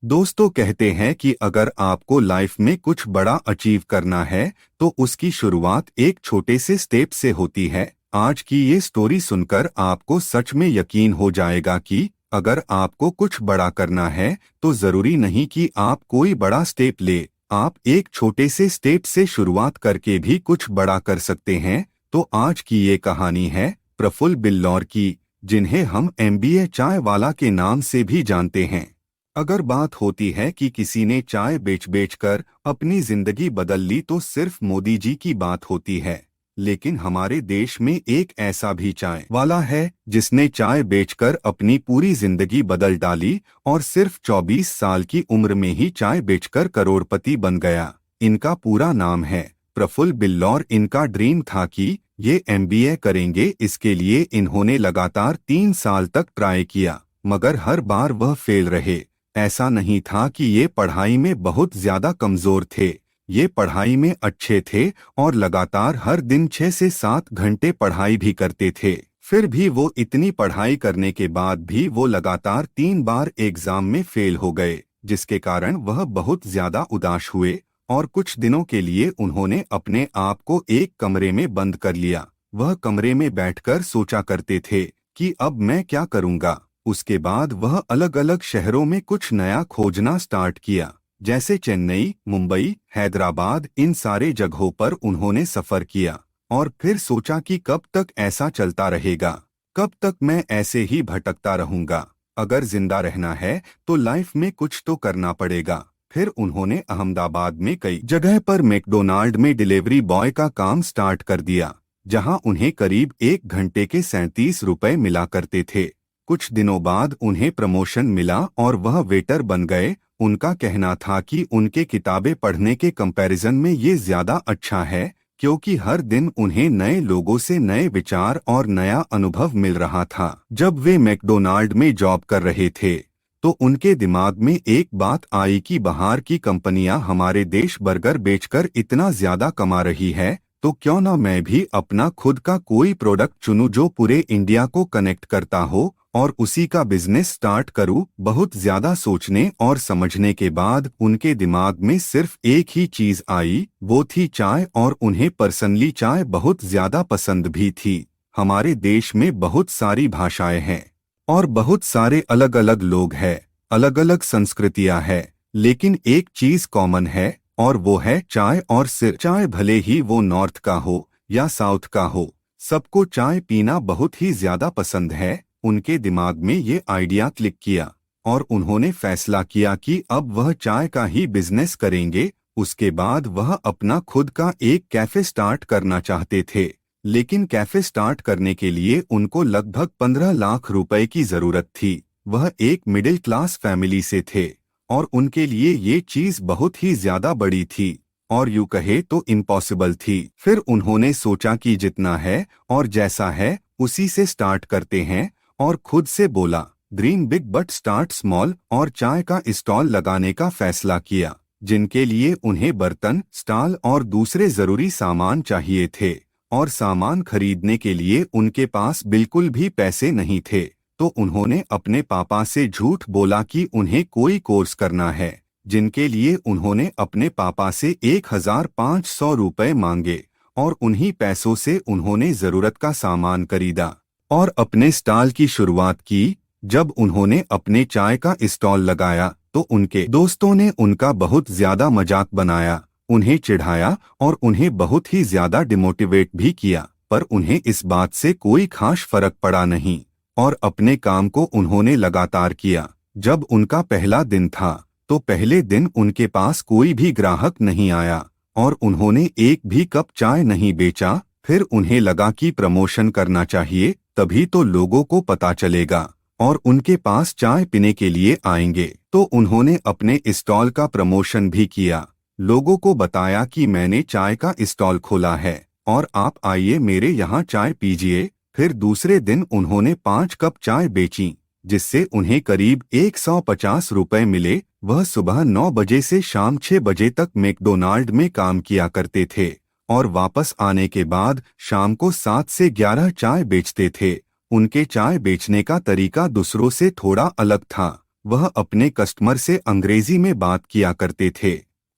दोस्तों कहते हैं कि अगर आपको लाइफ में कुछ बड़ा अचीव करना है तो उसकी शुरुआत एक छोटे से स्टेप से होती है। आज की ये स्टोरी सुनकर आपको सच में यकीन हो जाएगा कि अगर आपको कुछ बड़ा करना है तो जरूरी नहीं कि आप कोई बड़ा स्टेप ले, आप एक छोटे से स्टेप से शुरुआत करके भी कुछ बड़ा कर सकते हैं। तो आज की ये कहानी है प्रफुल्ल बिल्लौर की, जिन्हें हम एमबीए चाय वाला के नाम से भी जानते हैं। अगर बात होती है कि किसी ने चाय बेच कर अपनी जिंदगी बदल ली तो सिर्फ मोदी जी की बात होती है। लेकिन हमारे देश में एक ऐसा भी चाय वाला है जिसने चाय बेचकर अपनी पूरी जिंदगी बदल डाली और सिर्फ 24 साल की उम्र में ही चाय बेचकर करोड़पति बन गया। इनका पूरा नाम है प्रफुल्ल बिल्लौर। इनका ड्रीम था कि ये एमबीए करेंगे। इसके लिए इन्होंने लगातार 3 साल तक ट्राई किया, मगर हर बार वह फेल रहे। ऐसा नहीं था कि ये पढ़ाई में बहुत ज्यादा कमजोर थे, ये पढ़ाई में अच्छे थे और लगातार हर दिन 6 से 7 घंटे पढ़ाई भी करते थे। फिर भी वो इतनी पढ़ाई करने के बाद भी वो लगातार 3 बार एग्जाम में फेल हो गए, जिसके कारण वह बहुत ज्यादा उदास हुए और कुछ दिनों के लिए उन्होंने अपने आप को एक कमरे में बंद कर लिया। वह कमरे में बैठकर सोचा करते थे कि अब मैं क्या करूंगा। उसके बाद वह अलग अलग शहरों में कुछ नया खोजना स्टार्ट किया, जैसे चेन्नई, मुंबई, हैदराबाद। इन सारे जगहों पर उन्होंने सफर किया और फिर सोचा कि कब तक ऐसा चलता रहेगा, कब तक मैं ऐसे ही भटकता रहूंगा। अगर जिंदा रहना है तो लाइफ में कुछ तो करना पड़ेगा। फिर उन्होंने अहमदाबाद में कई जगह पर मैकडोनाल्ड में डिलीवरी बॉय का काम स्टार्ट कर दिया, जहां उन्हें करीब 1 घंटे के 37 रुपए मिला करते थे। कुछ दिनों बाद उन्हें प्रमोशन मिला और वह वेटर बन गए। उनका कहना था कि उनके किताबें पढ़ने के कंपैरिजन में ये ज्यादा अच्छा है, क्योंकि हर दिन उन्हें नए लोगों से नए विचार और नया अनुभव मिल रहा था। जब वे मैकडोनाल्ड में जॉब कर रहे थे तो उनके दिमाग में एक बात आई कि बाहर की कंपनियां हमारे देश बर्गर बेचकर इतना ज्यादा कमा रही है, तो क्यों ना मैं भी अपना खुद का कोई प्रोडक्ट चुनूं जो पूरे इंडिया को कनेक्ट करता हो और उसी का बिजनेस स्टार्ट करूं। बहुत ज्यादा सोचने और समझने के बाद उनके दिमाग में सिर्फ एक ही चीज आई, वो थी चाय। और उन्हें पर्सनली चाय बहुत ज्यादा पसंद भी थी। हमारे देश में बहुत सारी भाषाएं हैं और बहुत सारे अलग अलग लोग हैं, अलग अलग संस्कृतियां हैं, लेकिन एक चीज कॉमन है और वो है चाय। और सिर्फ चाय, भले ही वो नॉर्थ का हो या साउथ का हो, सबको चाय पीना बहुत ही ज्यादा पसंद है। उनके दिमाग में ये आइडिया क्लिक किया और उन्होंने फैसला किया कि अब वह चाय का ही बिजनेस करेंगे। उसके बाद वह अपना खुद का एक कैफे स्टार्ट करना चाहते थे, लेकिन कैफे स्टार्ट करने के लिए उनको लगभग 15 लाख रुपए की जरूरत थी। वह एक मिडिल क्लास फैमिली से थे और उनके लिए ये चीज बहुत ही ज्यादा बड़ी थी और यूं कहे तो इम्पॉसिबल थी। फिर उन्होंने सोचा कि जितना है और जैसा है उसी से स्टार्ट करते हैं और खुद से बोला, dream big but start small. और चाय का स्टॉल लगाने का फैसला किया, जिनके लिए उन्हें बर्तन, स्टॉल और दूसरे जरूरी सामान चाहिए थे। और सामान खरीदने के लिए उनके पास बिल्कुल भी पैसे नहीं थे, तो उन्होंने अपने पापा से झूठ बोला कि उन्हें कोई कोर्स करना है, जिनके लिए उन्होंने अपने पापा से 1500 रुपए मांगे और उन्हीं पैसों से उन्होंने जरूरत का सामान खरीदा और अपने स्टॉल की शुरुआत की। जब उन्होंने अपने चाय का स्टॉल लगाया तो उनके दोस्तों ने उनका बहुत ज्यादा मजाक बनाया, उन्हें चिढ़ाया और उन्हें बहुत ही ज्यादा डिमोटिवेट भी किया, पर उन्हें इस बात से कोई खास फर्क पड़ा नहीं और अपने काम को उन्होंने लगातार किया। जब उनका पहला दिन था तो पहले दिन उनके पास कोई भी ग्राहक नहीं आया और उन्होंने एक भी कप चाय नहीं बेचा। फिर उन्हें लगा कि प्रमोशन करना चाहिए, तभी तो लोगों को पता चलेगा और उनके पास चाय पीने के लिए आएंगे। तो उन्होंने अपने स्टॉल का प्रमोशन भी किया, लोगों को बताया कि मैंने चाय का स्टॉल खोला है और आप आइए मेरे यहाँ चाय पीजिए। फिर दूसरे दिन उन्होंने 5 कप चाय बेची, जिससे उन्हें करीब 150 रुपए मिले। वह सुबह 9 बजे से शाम 6 बजे तक मैकडोनाल्ड में काम किया करते थे और वापस आने के बाद शाम को 7 से 11 चाय बेचते थे। उनके चाय बेचने का तरीका दूसरों से थोड़ा अलग था। वह अपने कस्टमर से अंग्रेजी में बात किया करते थे।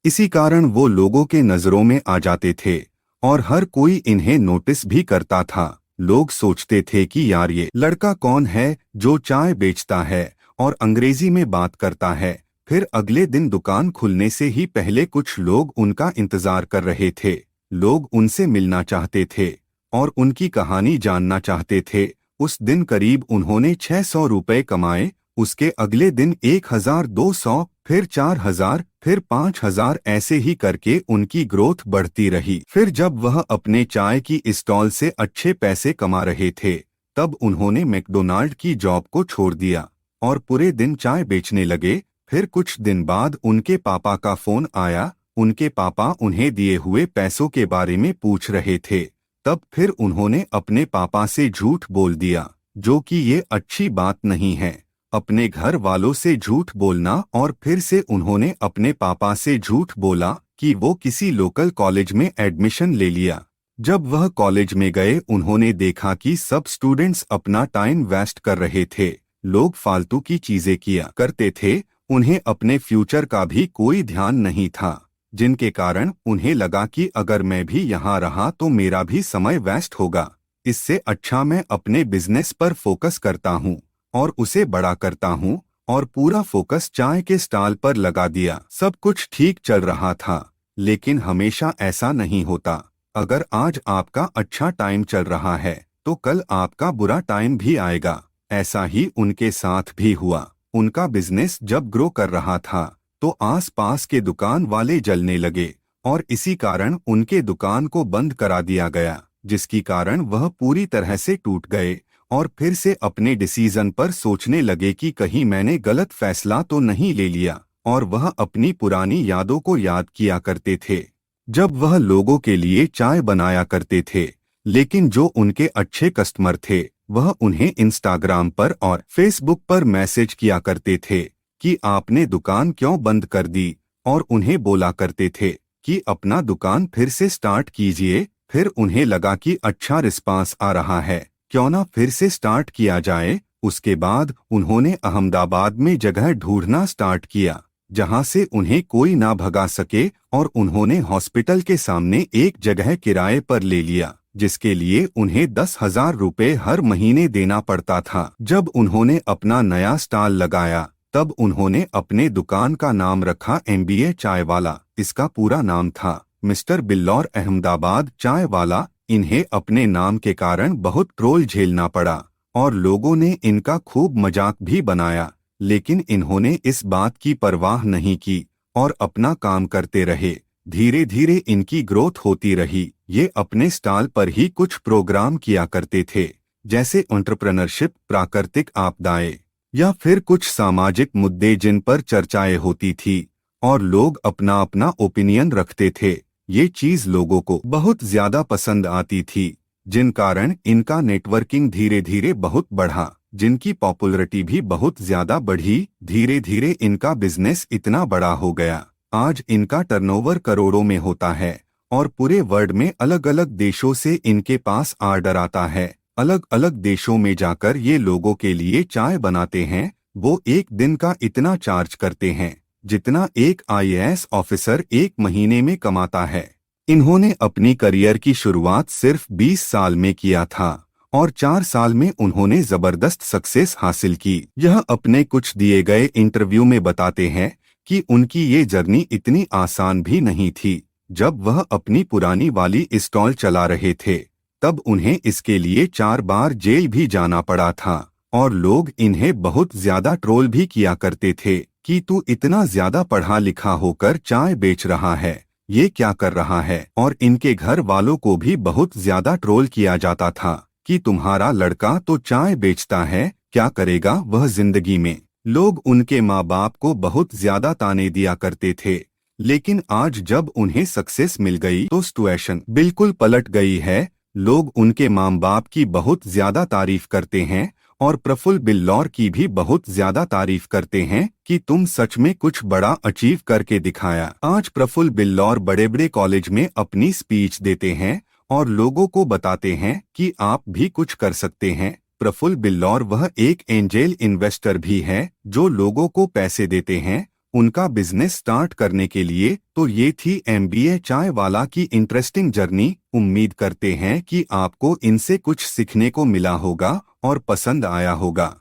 इसी कारण वो लोगों के नजरों में आ जाते थे और हर कोई इन्हें नोटिस भी करता था। लोग सोचते थे कि यार ये लड़का कौन है जो चाय बेचता है और अंग्रेजी में बात करता है। फिर अगले दिन दुकान खुलने से ही पहले कुछ लोग उनका इंतजार कर रहे थे। लोग उनसे मिलना चाहते थे और उनकी कहानी जानना चाहते थे। उस दिन करीब उन्होंने 600 रुपए कमाए। उसके अगले दिन 1200, फिर 4000, फिर 5000, ऐसे ही करके उनकी ग्रोथ बढ़ती रही। फिर जब वह अपने चाय की स्टॉल से अच्छे पैसे कमा रहे थे, तब उन्होंने मैकडोनाल्ड की जॉब को छोड़ दिया और पूरे दिन चाय बेचने लगे। फिर कुछ दिन बाद उनके पापा का फोन आया। उनके पापा उन्हें दिए हुए पैसों के बारे में पूछ रहे थे। तब फिर उन्होंने अपने पापा से झूठ बोल दिया, जो कि ये अच्छी बात नहीं है। अपने घर वालों से झूठ बोलना। और फिर से उन्होंने अपने पापा से झूठ बोला कि वो किसी लोकल कॉलेज में एडमिशन ले लिया। जब वह कॉलेज में गए, उन्होंने देखा कि सब स्टूडेंट्स अपना टाइम वेस्ट कर रहे थे। लोग फालतू की चीजें किया करते थे। उन्हें अपने फ्यूचर का भी कोई ध्यान नहीं था, जिनके कारण उन्हें लगा कि अगर मैं भी यहाँ रहा तो मेरा भी समय वेस्ट होगा। इससे अच्छा मैं अपने बिजनेस पर फोकस करता हूँ और उसे बड़ा करता हूँ। और पूरा फोकस चाय के स्टॉल पर लगा दिया। सब कुछ ठीक चल रहा था, लेकिन हमेशा ऐसा नहीं होता। अगर आज आपका अच्छा टाइम चल रहा है तो कल आपका बुरा टाइम भी आएगा। ऐसा ही उनके साथ भी हुआ। उनका बिजनेस जब ग्रो कर रहा था तो आस-पास के दुकान वाले जलने लगे और इसी कारण उनके दुकान को बंद करा दिया गया, जिसकी कारण वह पूरी तरह से टूट गए और फिर से अपने डिसीजन पर सोचने लगे कि कहीं मैंने गलत फैसला तो नहीं ले लिया। और वह अपनी पुरानी यादों को याद किया करते थे, जब वह लोगों के लिए चाय बनाया करते थे। लेकिन जो उनके अच्छे कस्टमर थे, वह उन्हें इंस्टाग्राम पर और फेसबुक पर मैसेज किया करते थे कि आपने दुकान क्यों बंद कर दी, और उन्हें बोला करते थे कि अपना दुकान फिर से स्टार्ट कीजिए। फिर उन्हें लगा कि अच्छा रिस्पांस आ रहा है, क्यों ना फिर से स्टार्ट किया जाए। उसके बाद उन्होंने अहमदाबाद में जगह ढूंढना स्टार्ट किया जहां से उन्हें कोई ना भगा सके, और उन्होंने हॉस्पिटल के सामने एक जगह किराए पर ले लिया, जिसके लिए उन्हें 10,000 रुपए हर महीने देना पड़ता था। जब उन्होंने अपना नया स्टॉल लगाया, तब उन्होंने अपने दुकान का नाम रखा MBA चाय वाला। इसका पूरा नाम था मिस्टर बिल्लौर अहमदाबाद चाय वाला। इन्हें अपने नाम के कारण बहुत ट्रोल झेलना पड़ा और लोगों ने इनका खूब मजाक भी बनाया, लेकिन इन्होंने इस बात की परवाह नहीं की और अपना काम करते रहे। धीरे धीरे इनकी ग्रोथ होती रही। ये अपने स्टॉल पर ही कुछ प्रोग्राम किया करते थे, जैसे एंटरप्रेन्योरशिप, प्राकृतिक आपदाएं या फिर कुछ सामाजिक मुद्दे जिन पर चर्चाएं होती थी और लोग अपना अपना ओपिनियन रखते थे। ये चीज लोगों को बहुत ज्यादा पसंद आती थी, जिन कारण इनका नेटवर्किंग धीरे धीरे बहुत बढ़ा, जिनकी पॉपुलैरिटी भी बहुत ज्यादा बढ़ी। धीरे धीरे इनका बिजनेस इतना बड़ा हो गया, आज इनका टर्नओवर करोड़ों में होता है और पूरे वर्ल्ड में अलग अलग देशों से इनके पास ऑर्डर आता है। अलग अलग देशों में जाकर ये लोगों के लिए चाय बनाते हैं। वो एक दिन का इतना चार्ज करते हैं जितना एक IAS ऑफिसर एक महीने में कमाता है। इन्होंने अपनी करियर की शुरुआत सिर्फ 20 साल में किया था और 4 साल में उन्होंने जबरदस्त सक्सेस हासिल की। यह अपने कुछ दिए गए इंटरव्यू में बताते हैं कि उनकी ये जर्नी इतनी आसान भी नहीं थी। जब वह अपनी पुरानी वाली स्टॉल चला रहे थे, तब उन्हें इसके लिए 4 बार जेल भी जाना पड़ा था और लोग इन्हें बहुत ज्यादा ट्रोल भी किया करते थे कि तू इतना ज्यादा पढ़ा लिखा होकर चाय बेच रहा है, ये क्या कर रहा है। और इनके घर वालों को भी बहुत ज्यादा ट्रोल किया जाता था कि तुम्हारा लड़का तो चाय बेचता है, क्या करेगा वह जिंदगी में। लोग उनके माँ बाप को बहुत ज्यादा ताने दिया करते थे, लेकिन आज जब उन्हें सक्सेस मिल गई तो सिचुएशन बिल्कुल पलट गई है। लोग उनके माँ बाप की बहुत ज्यादा तारीफ करते हैं और प्रफुल्ल बिल्लौर की भी बहुत ज्यादा तारीफ करते हैं कि तुम सच में कुछ बड़ा अचीव करके दिखाया। आज प्रफुल्ल बिल्लौर बड़े बड़े कॉलेज में अपनी स्पीच देते हैं और लोगों को बताते हैं कि आप भी कुछ कर सकते हैं। प्रफुल्ल बिल्लौर वह एक एंजेल इन्वेस्टर भी है जो लोगों को पैसे देते हैं उनका बिजनेस स्टार्ट करने के लिए। तो ये थी एमबीए चाय वाला की इंटरेस्टिंग जर्नी। उम्मीद करते हैं कि आपको इनसे कुछ सीखने को मिला होगा और पसंद आया होगा।